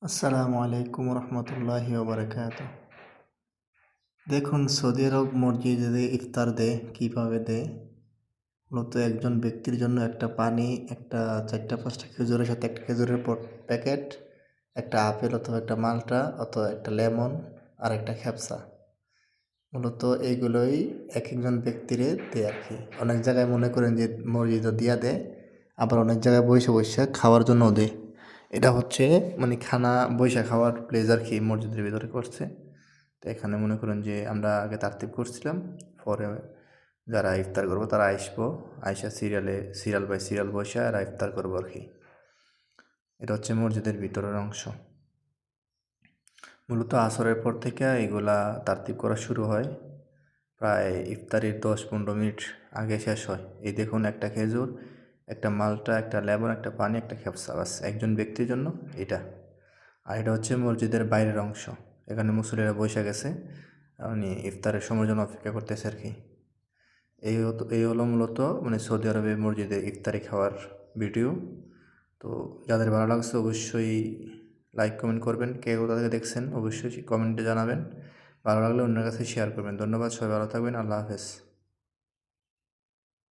আসসালামু আলাইকুম রহমতুল্লাহি ওবরাকাতুহ। দেখুন, সৌদি আরব মসজিদে ইফতার দেয় কীভাবে দেয়। মূলত একজন ব্যক্তির জন্য একটা পানি, একটা 4-5টা খেজুরের সাথে একটা খেজুরের প্যাকেট, একটা আপেল অথবা একটা মাল্টা অথবা একটা লেমন আর একটা খেপসা। মূলত এইগুলোই এক একজন ব্যক্তিরে দেয় আর কি। অনেক জায়গায় মনে করেন যে মসজিদও দিয়া দেয়, আবার অনেক জায়গায় বইসা বইসা খাওয়ার জন্যও দেয়। এটা হচ্ছে মানে খানা বইসা খাওয়ার প্লেস আর কি, মসজিদের ভিতরে করছে। তো এখানে মনে করেন যে আমরা আগে তারতিব করছিলাম, পরে যারা ইফতার করবো তারা আসবো, আইসা সিরিয়াল বাই সিরিয়াল বসে আর ইফতার করবো আর কি। এটা হচ্ছে মসজিদের ভিতরের অংশ। মূলত আসরের পর থেকে এগুলা তারতিব করা শুরু হয়, প্রায় ইফতারির 10-15 মিনিট আগে শেষ হয়। এই দেখুন, একটা খেজুর, একটা মালটা, একটা লেবন, একটা পানি, একটা খেপসা, বাস একজন ব্যক্তির জন্য এটা। আর এটা হচ্ছে মসজিদের বাইরের অংশ। এখানে মুসল্লিরা বসে গেছে, মানে ইফতারের সময়ের জন্য অপেক্ষা করতেছে আর কি। এই হলো মূলত মানে সৌদি আরবে মসজিদে ইফতারি খাওয়ার ভিডিও। তো যাদের ভালো লাগছে অবশ্যই লাইক কমেন্ট করবেন, কে কোথা থেকে দেখছেন অবশ্যই কমেন্টে জানাবেন। ভালো লাগলে অন্যের কাছে শেয়ার করবেন। ধন্যবাদ, সবাই ভালো থাকবেন। আল্লাহ হাফেজ।